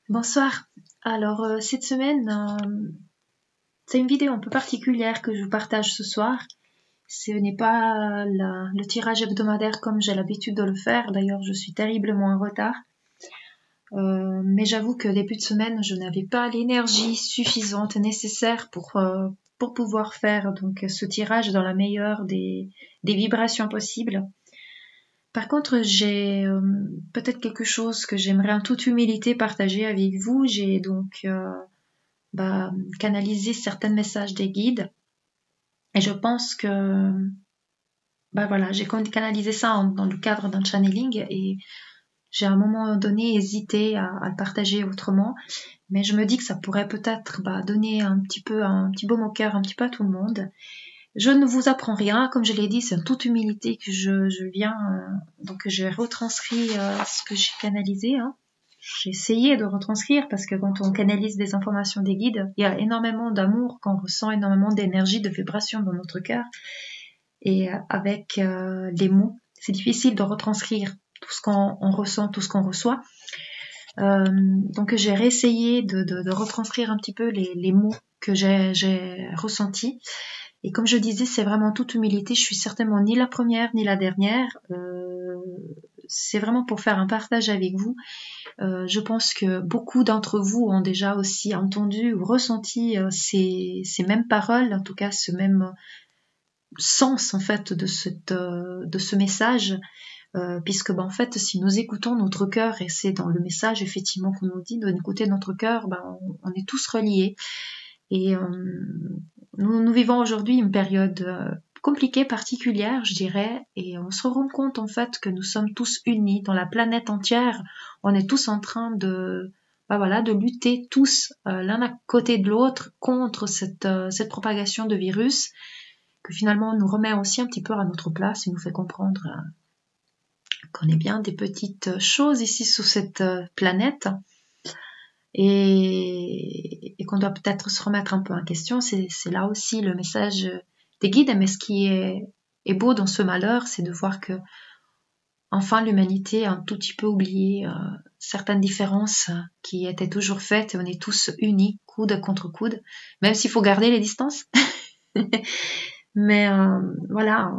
Bonsoir. Alors, cette semaine, c'est une vidéo un peu particulière que je vous partage ce soir. Ce n'est pas le tirage hebdomadaire comme j'ai l'habitude de le faire. D'ailleurs, je suis terriblement en retard. Mais j'avoue que début de semaine, je n'avais pas l'énergie suffisante nécessaire pour pouvoir faire donc ce tirage dans la meilleure des vibrations possibles. Par contre, j'ai peut-être quelque chose que j'aimerais en toute humilité partager avec vous. J'ai donc canaliser certains messages des guides. Et je pense que voilà, j'ai canalisé ça dans le cadre d'un channeling et j'ai à un moment donné hésité à le partager autrement. Mais je me dis que ça pourrait peut-être donner un petit baume au cœur un petit peu à tout le monde. Je ne vous apprends rien, comme je l'ai dit, c'est en toute humilité que je viens. Donc j'ai retranscrit ce que j'ai canalisé. J'ai essayé de retranscrire parce que quand on canalise des informations des guides, il y a énormément d'amour, qu'on ressent énormément d'énergie, de vibration dans notre cœur. Et avec les mots, c'est difficile de retranscrire tout ce qu'on ressent, tout ce qu'on reçoit. Donc j'ai réessayé de retranscrire un petit peu les mots que j'ai ressentis. Et comme je disais, c'est vraiment toute humilité. Je suis certainement ni la première ni la dernière. C'est vraiment pour faire un partage avec vous. Je pense que beaucoup d'entre vous ont déjà aussi entendu ou ressenti ces mêmes paroles, en tout cas ce même sens en fait de ce message, puisque en fait si nous écoutons notre cœur, et c'est dans le message effectivement qu'on nous dit d'écouter notre cœur, on est tous reliés. Et nous vivons aujourd'hui une période compliquée, particulière, je dirais, et on se rend compte en fait que nous sommes tous unis dans la planète entière. On est tous en train de lutter tous l'un à côté de l'autre contre cette propagation de virus, que finalement nous remet aussi un petit peu à notre place et nous fait comprendre qu'on est bien des petites choses ici sur cette planète. Et qu'on doit peut-être se remettre un peu en question. C'est là aussi le message des guides. Mais ce qui est beau dans ce malheur, c'est de voir que enfin l'humanité a un tout petit peu oublié certaines différences qui étaient toujours faites, et on est tous unis, coude contre coude, même s'il faut garder les distances. Mais voilà,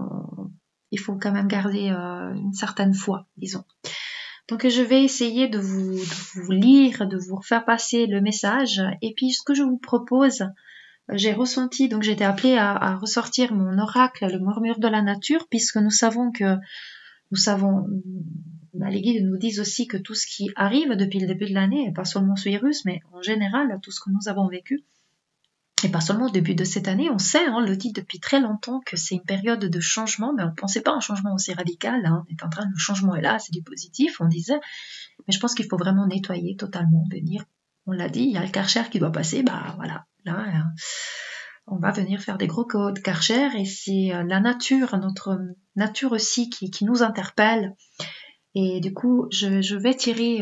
il faut quand même garder une certaine foi, disons. Donc je vais essayer de vous lire, de vous faire passer le message. Et puis ce que je vous propose, j'ai ressenti, donc j'étais appelée à ressortir mon oracle, le murmure de la nature, puisque nous savons, les guides nous disent aussi que tout ce qui arrive depuis le début de l'année, pas seulement ce virus, mais en général tout ce que nous avons vécu, et pas seulement au début de cette année, on sait, on le dit depuis très longtemps, que c'est une période de changement, mais on ne pensait pas à un changement aussi radical. On est en train, le changement est là, c'est du positif, on disait, mais je pense qu'il faut vraiment nettoyer totalement, venir, on l'a dit, il y a le Karcher qui doit passer, voilà, là, on va venir faire des gros codes Karcher, et c'est la nature, notre nature aussi qui nous interpelle. Et du coup, je vais tirer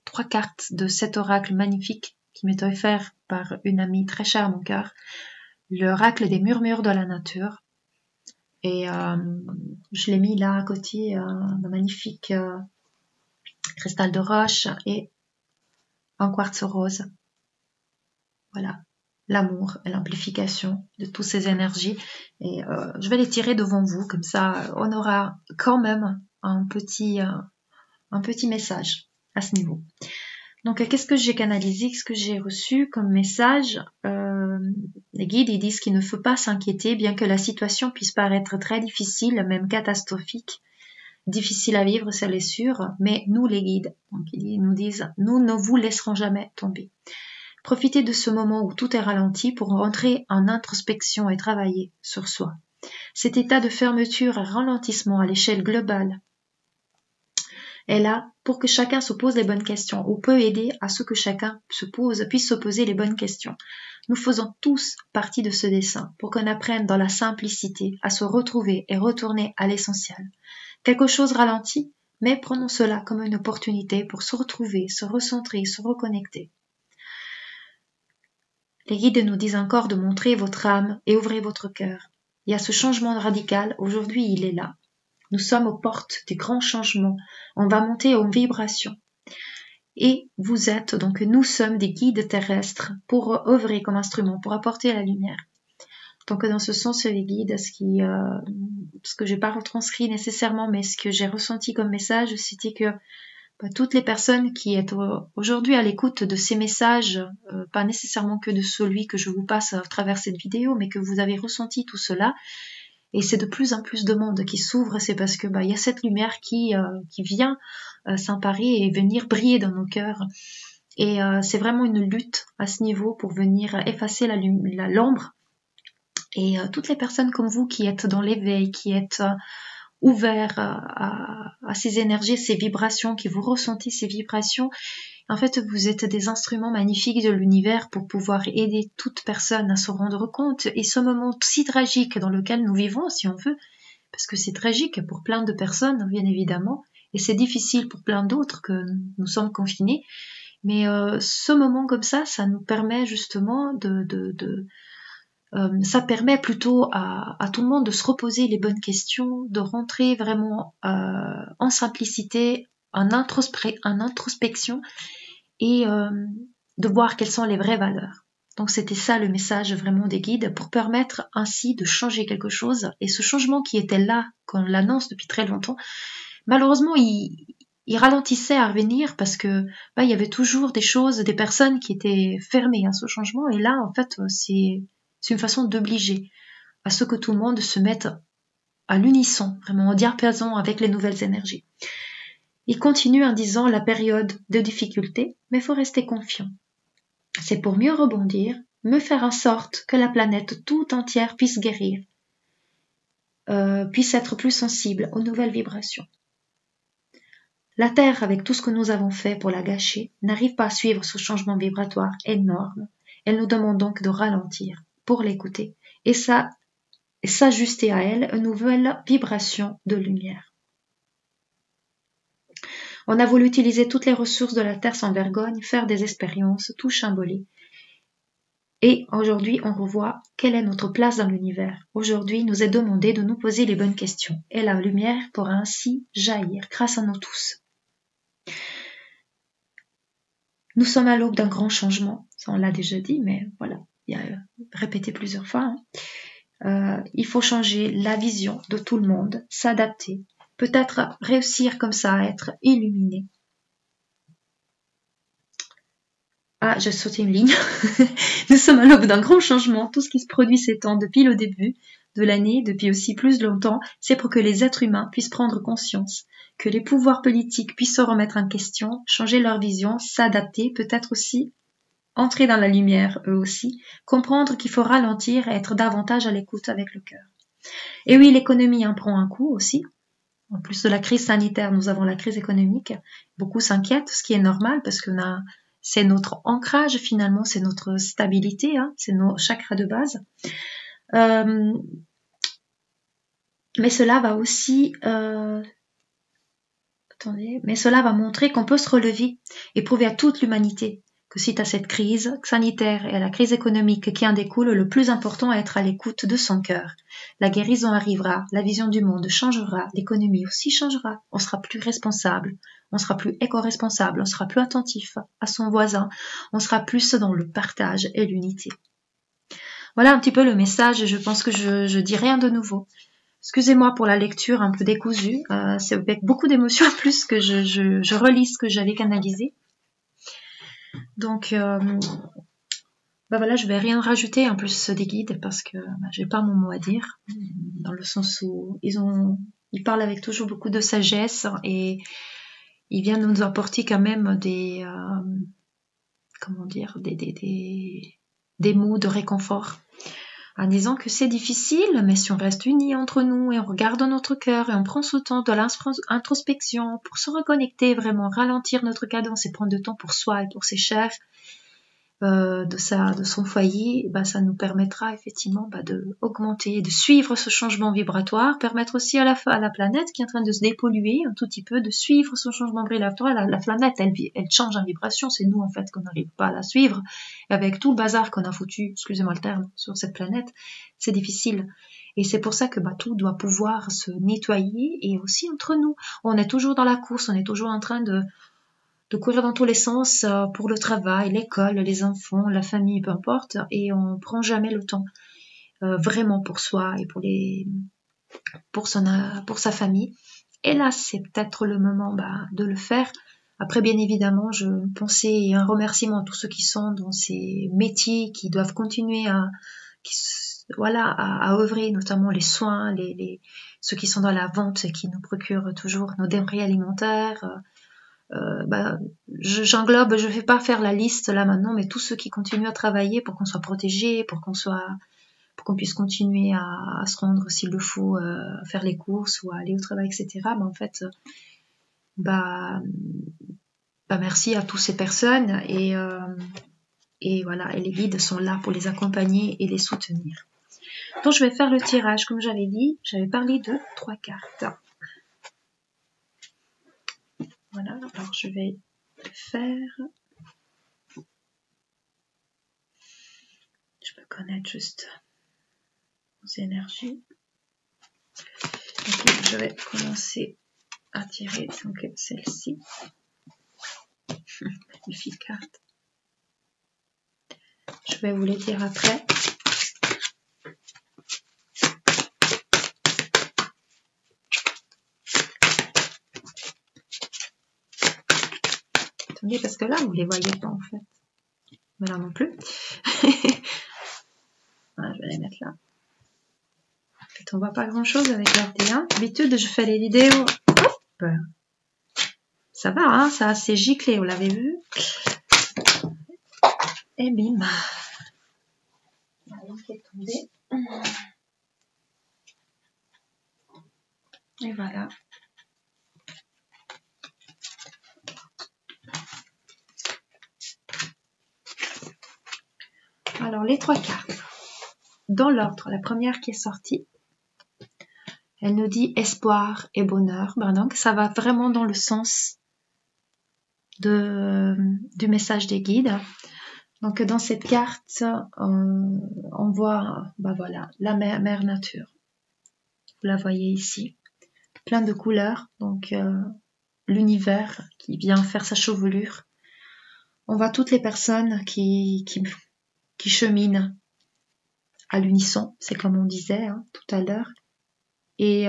3 cartes de cet oracle magnifique qui m'est offert par une amie très chère à mon cœur, l'oracle des murmures de la nature. Et je l'ai mis là à côté d'un magnifique cristal de roche et un quartz rose. Voilà, l'amour et l'amplification de toutes ces énergies. Et je vais les tirer devant vous, comme ça on aura quand même un petit message à ce niveau. Donc, qu'est-ce que j'ai canalisé, qu'est-ce que j'ai reçu comme message? Les guides, ils disent qu'il ne faut pas s'inquiéter, bien que la situation puisse paraître très difficile, même catastrophique, difficile à vivre, ça l'est sûr, mais nous, les guides, donc ils nous disent, nous ne vous laisserons jamais tomber. Profitez de ce moment où tout est ralenti pour rentrer en introspection et travailler sur soi. Cet état de fermeture et ralentissement à l'échelle globale est là pour que chacun se pose les bonnes questions, ou peut aider à ce que chacun puisse se poser les bonnes questions. Nous faisons tous partie de ce dessin pour qu'on apprenne dans la simplicité à se retrouver et retourner à l'essentiel. Quelque chose ralentit, mais prenons cela comme une opportunité pour se retrouver, se recentrer, se reconnecter. Les guides nous disent encore de montrer votre âme et ouvrez votre cœur. Il y a ce changement radical, aujourd'hui il est là. Nous sommes aux portes des grands changements, on va monter en vibration. Et vous êtes, donc nous sommes des guides terrestres pour œuvrer comme instrument, pour apporter la lumière. Donc dans ce sens, les guides, ce que j'ai pas retranscrit nécessairement, mais ce que j'ai ressenti comme message, c'était que toutes les personnes qui êtes aujourd'hui à l'écoute de ces messages, pas nécessairement que de celui que je vous passe à travers cette vidéo, mais que vous avez ressenti tout cela, et c'est de plus en plus de monde qui s'ouvre, c'est parce que y a cette lumière qui vient s'emparer et venir briller dans nos cœurs. Et c'est vraiment une lutte à ce niveau pour venir effacer l'ombre. Et toutes les personnes comme vous qui êtes dans l'éveil, qui êtes ouverts à ces énergies, ces vibrations, qui vous ressentez ces vibrations, en fait vous êtes des instruments magnifiques de l'univers pour pouvoir aider toute personne à se rendre compte. Et ce moment si tragique dans lequel nous vivons, si on veut, parce que c'est tragique pour plein de personnes bien évidemment, et c'est difficile pour plein d'autres que nous sommes confinés, mais ce moment comme ça nous permet justement ça permet plutôt à tout le monde de se reposer les bonnes questions, de rentrer vraiment en simplicité, en introspection, et de voir quelles sont les vraies valeurs. Donc c'était ça le message vraiment des guides, pour permettre ainsi de changer quelque chose. Et ce changement qui était là, qu'on l'annonce depuis très longtemps, malheureusement il ralentissait à revenir, parce que il y avait toujours des choses, des personnes qui étaient fermées à ce changement. Et là en fait c'est une façon d'obliger à ce que tout le monde se mette à l'unisson, vraiment en diapason avec les nouvelles énergies. Il continue en disant la période de difficulté, mais il faut rester confiant. C'est pour mieux rebondir, mieux faire en sorte que la planète tout entière puisse guérir, puisse être plus sensible aux nouvelles vibrations. La Terre, avec tout ce que nous avons fait pour la gâcher, n'arrive pas à suivre ce changement vibratoire énorme. Elle nous demande donc de ralentir pour l'écouter et s'ajuster à elle une nouvelle vibration de lumière. On a voulu utiliser toutes les ressources de la Terre sans vergogne, faire des expériences, tout chambouler. Et aujourd'hui, on revoit quelle est notre place dans l'univers. Aujourd'hui, il nous est demandé de nous poser les bonnes questions. Et la lumière pourra ainsi jaillir grâce à nous tous. Nous sommes à l'aube d'un grand changement. Ça, on l'a déjà dit, mais voilà, il y a répété plusieurs fois. Il faut changer la vision de tout le monde, s'adapter, peut-être réussir comme ça à être illuminé. Ah, j'ai sauté une ligne. Nous sommes à l'aube d'un grand changement. Tout ce qui se produit s'étend depuis le début de l'année, depuis aussi plus longtemps, c'est pour que les êtres humains puissent prendre conscience, que les pouvoirs politiques puissent se remettre en question, changer leur vision, s'adapter, peut-être aussi entrer dans la lumière, eux aussi, comprendre qu'il faut ralentir et être davantage à l'écoute avec le cœur. Et oui, l'économie en prend un coup aussi. En plus de la crise sanitaire, nous avons la crise économique. Beaucoup s'inquiètent, ce qui est normal, parce que c'est notre ancrage finalement, c'est notre stabilité, c'est nos chakras de base. Mais cela va aussi... mais cela va montrer qu'on peut se relever et prouver à toute l'humanité que suite à cette crise sanitaire et à la crise économique qui en découle, le plus important est d'être à l'écoute de son cœur. La guérison arrivera, la vision du monde changera, l'économie aussi changera, on sera plus responsable, on sera plus éco-responsable, on sera plus attentif à son voisin, on sera plus dans le partage et l'unité. Voilà un petit peu le message, je pense que je dis rien de nouveau. Excusez-moi pour la lecture un peu décousue, c'est avec beaucoup d'émotions en plus que je relis ce que j'avais canalisé. Donc, voilà, je vais rien rajouter en plus des guides parce que j'ai pas mon mot à dire, dans le sens où ils parlent avec toujours beaucoup de sagesse et ils viennent nous apporter quand même des mots de réconfort, en disant que c'est difficile, mais si on reste unis entre nous et on regarde notre cœur et on prend ce temps de l'introspection pour se reconnecter, vraiment ralentir notre cadence et prendre du temps pour soi et pour ses chers, de son foyer, ça nous permettra effectivement de augmenter, de suivre ce changement vibratoire, permettre aussi à la planète qui est en train de se dépolluer un tout petit peu, de suivre ce changement vibratoire. La planète, elle change en vibration, c'est nous en fait qu'on n'arrive pas à la suivre. Et avec tout le bazar qu'on a foutu, excusez-moi le terme, sur cette planète, c'est difficile. Et c'est pour ça que tout doit pouvoir se nettoyer, et aussi entre nous. On est toujours dans la course, on est toujours en train de courir dans tous les sens pour le travail, l'école, les enfants, la famille, peu importe, et on prend jamais le temps vraiment pour soi et pour sa famille. Et là, c'est peut-être le moment de le faire. Après, bien évidemment, je pensais un remerciement à tous ceux qui sont dans ces métiers, qui doivent continuer à œuvrer, notamment les soins, ceux qui sont dans la vente et qui nous procurent toujours nos denrées alimentaires. J'englobe, je ne vais pas faire la liste là maintenant, mais tous ceux qui continuent à travailler pour qu'on soit protégé, pour qu'on puisse continuer à se rendre s'il le faut, faire les courses ou à aller au travail, etc. En fait, merci à toutes ces personnes et voilà, et les guides sont là pour les accompagner et les soutenir. Donc je vais faire le tirage, comme j'avais dit, j'avais parlé de 3 cartes. Voilà, alors je vais le faire. Je peux connaître juste nos énergies. Okay, je vais commencer à tirer donc celle-ci. Magnifique carte. Je vais vous les dire après. Attendez, parce que là, vous les voyez pas en fait. Mais là non plus. Voilà, je vais les mettre là. En fait, on voit pas grand chose avec l'ordi1. D'habitude, je fais les vidéos. Hop, ça va, hein, ça a assez giclé, vous l'avez vu. Et bim. La lampe est tombée. Et voilà. Alors, les 3 cartes. Dans l'ordre, la première qui est sortie, elle nous dit espoir et bonheur. Donc, ça va vraiment dans le sens du message des guides. Donc, dans cette carte, on voit voilà, la mère nature. Vous la voyez ici. Plein de couleurs. Donc, l'univers qui vient faire sa chevelure. On voit toutes les personnes qui cheminent à l'unisson, c'est comme on disait tout à l'heure. Et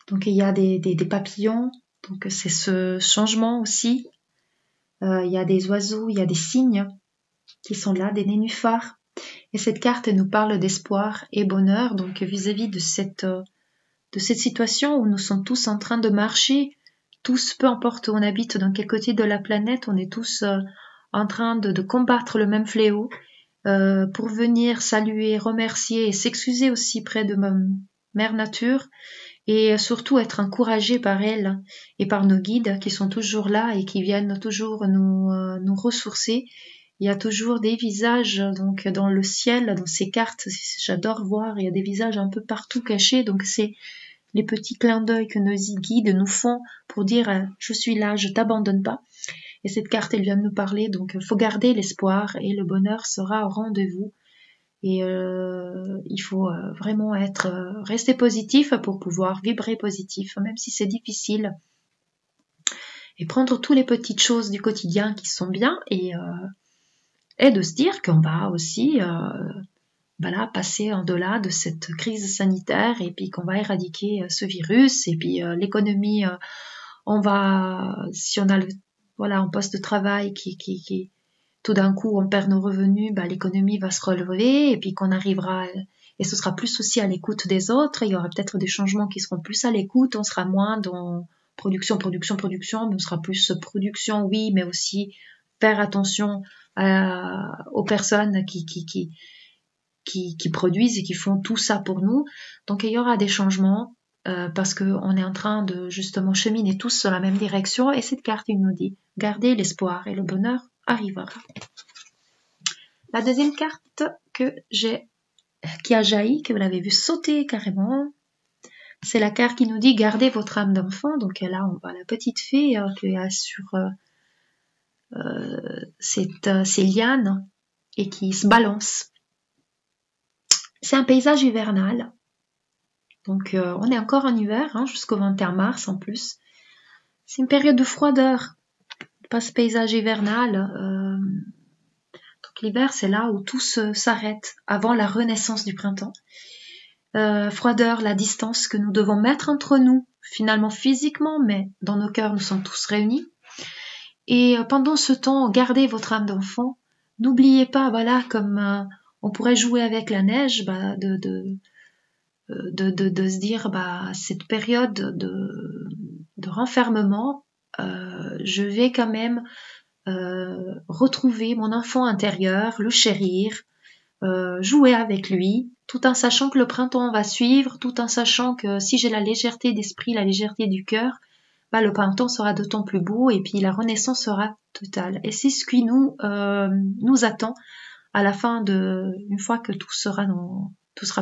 donc il y a des papillons, donc c'est ce changement aussi. Il y a des oiseaux, il y a des cygnes qui sont là, des nénuphars. Et cette carte elle nous parle d'espoir et bonheur, donc vis-à-vis de cette situation où nous sommes tous en train de marcher, tous, peu importe où on habite, dans quel côté de la planète, on est tous en train de combattre le même fléau. Pour venir saluer, remercier et s'excuser aussi près de ma mère nature et surtout être encouragé par elle et par nos guides qui sont toujours là et qui viennent toujours nous ressourcer. Il y a toujours des visages donc dans le ciel, dans ces cartes, j'adore voir, il y a des visages un peu partout cachés, donc c'est les petits clins d'œil que nos guides nous font pour dire je suis là, je t'abandonne pas. Et cette carte, elle vient de nous parler, donc il faut garder l'espoir et le bonheur sera au rendez-vous. Et il faut vraiment rester positif pour pouvoir vibrer positif, même si c'est difficile. Et prendre toutes les petites choses du quotidien qui sont bien et de se dire qu'on va aussi passer en-delà de cette crise sanitaire et puis qu'on va éradiquer ce virus. Et puis l'économie, si on a un poste de travail qui tout d'un coup on perd nos revenus, l'économie va se relever et puis qu'on arrivera, et ce sera plus aussi à l'écoute des autres, il y aura peut-être des changements qui seront plus à l'écoute, on sera moins dans production, mais on sera plus production, oui, mais aussi faire attention aux personnes qui produisent et qui font tout ça pour nous. Donc il y aura des changements parce qu'on est en train de justement cheminer tous sur la même direction et cette carte il nous dit gardez l'espoir et le bonheur arrivera. La deuxième carte qui a jailli, que vous l'avez vu sauter carrément, c'est la carte qui nous dit gardez votre âme d'enfant. Donc là on voit la petite fée qui est sur ces lianes et qui se balance. C'est un paysage hivernal. Donc on est encore en hiver jusqu'au 21 mars en plus. C'est une période de froideur, pas ce paysage hivernal. Donc l'hiver, c'est là où tout s'arrête avant la renaissance du printemps. Froideur, la distance que nous devons mettre entre nous, finalement physiquement, mais dans nos cœurs, nous sommes tous réunis. Et pendant ce temps, gardez votre âme d'enfant. N'oubliez pas, voilà, comme on pourrait jouer avec la neige, bah, de se dire, bah, cette période de renfermement, je vais quand même retrouver mon enfant intérieur, le chérir, jouer avec lui, tout en sachant que le printemps va suivre, tout en sachant que si j'ai la légèreté d'esprit, la légèreté du cœur, bah, le printemps sera d'autant plus beau et puis la renaissance sera totale. Et c'est ce qui nous attend à la fin une fois que tout sera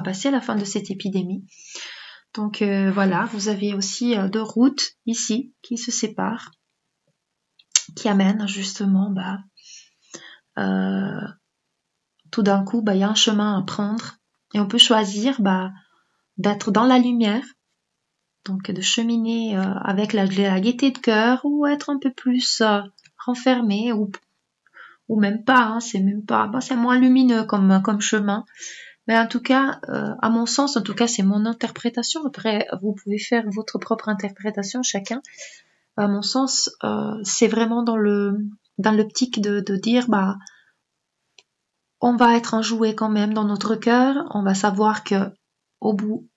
passé à la fin de cette épidémie. Donc voilà, vous avez aussi deux routes ici qui se séparent, qui amènent justement, bah, tout d'un coup, bah, y a un chemin à prendre et on peut choisir, bah, d'être dans la lumière, donc de cheminer avec la gaieté de cœur, ou être un peu plus renfermé, ou même pas, hein, c'est même pas, bah, c'est moins lumineux comme chemin. Mais en tout cas, à mon sens, en tout cas, c'est mon interprétation. Après, vous pouvez faire votre propre interprétation, chacun. À mon sens, c'est vraiment dans l'optique de dire, bah, on va être enjoué quand même dans notre cœur. On va savoir que au bout,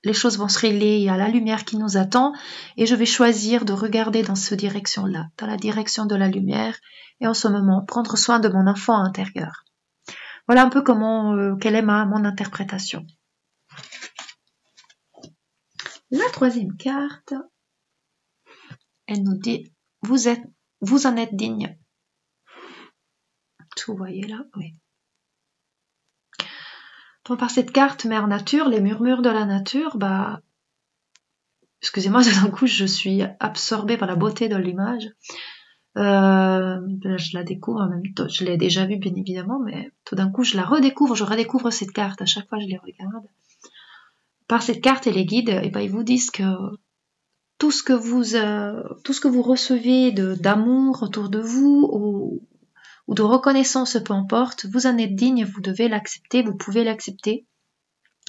les choses vont se régler. Il y a la lumière qui nous attend, et je vais choisir de regarder dans cette direction-là, dans la direction de la lumière, et en ce moment, prendre soin de mon enfant intérieur. Voilà un peu quelle est mon interprétation. La troisième carte, elle nous dit, vous en êtes digne. Vous voyez là, oui. Donc par cette carte Mère Nature, les murmures de la nature, bah, excusez-moi, d'un coup je suis absorbée par la beauté de l'image. Je la découvre en même temps, je l'ai déjà vue bien évidemment, mais tout d'un coup je redécouvre cette carte, à chaque fois je les regarde. Par cette carte et les guides, et ben, ils vous disent que tout ce que vous recevez d'amour autour de vous, ou de reconnaissance, peu importe, vous en êtes digne, vous devez l'accepter, vous pouvez l'accepter,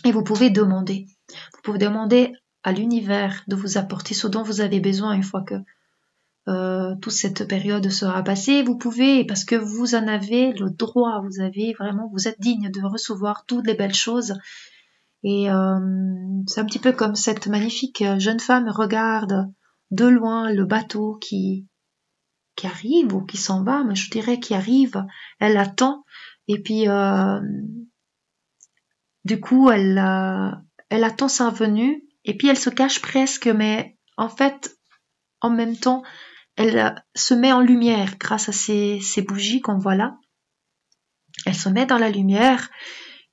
et vous pouvez demander. Vous pouvez demander à l'univers de vous apporter ce dont vous avez besoin une fois que toute cette période sera passée. Vous pouvez, parce que vous en avez le droit, vous êtes digne de recevoir toutes les belles choses. Et c'est un petit peu comme cette magnifique jeune femme regarde de loin le bateau qui arrive ou qui s'en va, mais je dirais qui arrive, elle attend, et puis du coup elle attend sa venue, et puis elle se cache presque, mais en fait en même temps elle se met en lumière grâce à ces bougies qu'on voit là. Elle se met dans la lumière,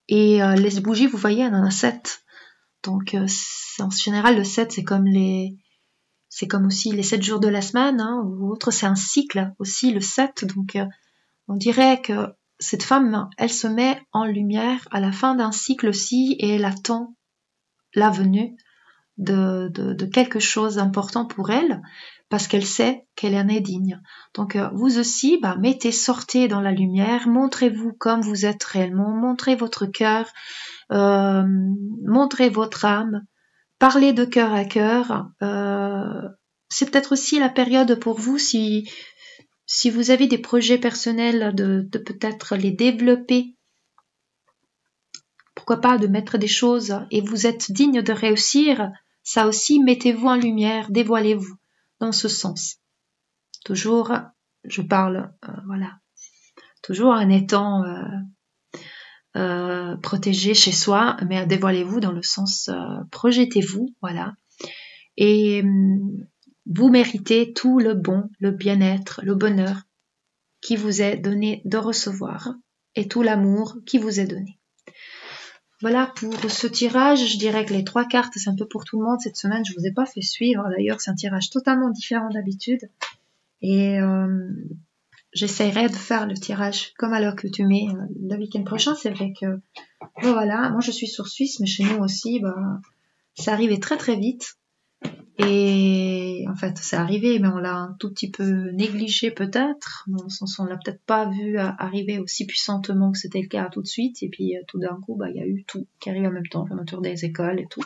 et les bougies, vous voyez, elle en a 7. Donc en général le 7 c'est comme aussi les 7 jours de la semaine, hein, ou autre, c'est un cycle aussi, le 7. Donc on dirait que cette femme, elle se met en lumière à la fin d'un cycle aussi, et elle attend la venue de quelque chose d'important pour elle, parce qu'elle sait qu'elle en est digne. Donc vous aussi, bah, sortez dans la lumière, montrez-vous comme vous êtes réellement, montrez votre cœur, montrez votre âme, parlez de cœur à cœur. C'est peut-être aussi la période pour vous, si vous avez des projets personnels, de peut-être les développer. Pourquoi pas de mettre des choses, et vous êtes digne de réussir, ça aussi, mettez-vous en lumière, dévoilez-vous dans ce sens. Toujours, je parle, voilà, toujours en étant protégé chez soi, mais dévoilez-vous dans le sens projetez-vous, voilà. Et vous méritez tout le bon, le bien-être, le bonheur qui vous est donné de recevoir, et tout l'amour qui vous est donné. Voilà pour ce tirage. Je dirais que les 3 cartes, c'est un peu pour tout le monde. Cette semaine, je vous ai pas fait suivre. D'ailleurs, c'est un tirage totalement différent d'habitude. Et j'essaierai de faire le tirage comme à l'accoutumée le week-end prochain. C'est vrai que, voilà, moi je suis sur Suisse, mais chez nous aussi, bah, ça arrivait très très vite. Et en fait, c'est arrivé, mais on l'a un tout petit peu négligé peut-être, dans le sens où on l'a peut-être pas vu arriver aussi puissamment que c'était le cas tout de suite. Et puis tout d'un coup, il y a eu tout qui arrive en même temps, fermeture des écoles et tout.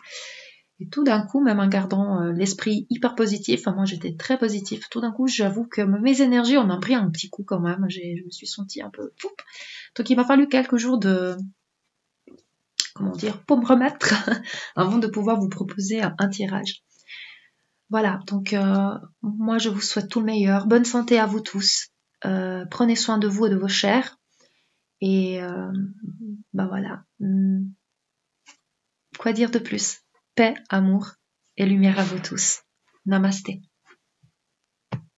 Et tout d'un coup, même en gardant l'esprit hyper positif, moi j'étais très positif, tout d'un coup j'avoue que mes énergies en ont pris un petit coup quand même, je me suis sentie un peu... Poup. Donc il m'a fallu quelques jours de... comment dire, pour me remettre, avant de pouvoir vous proposer un tirage. Voilà, donc moi je vous souhaite tout le meilleur, bonne santé à vous tous, prenez soin de vous et de vos chers, et voilà, quoi dire de plus? Paix, amour et lumière à vous tous. Namasté.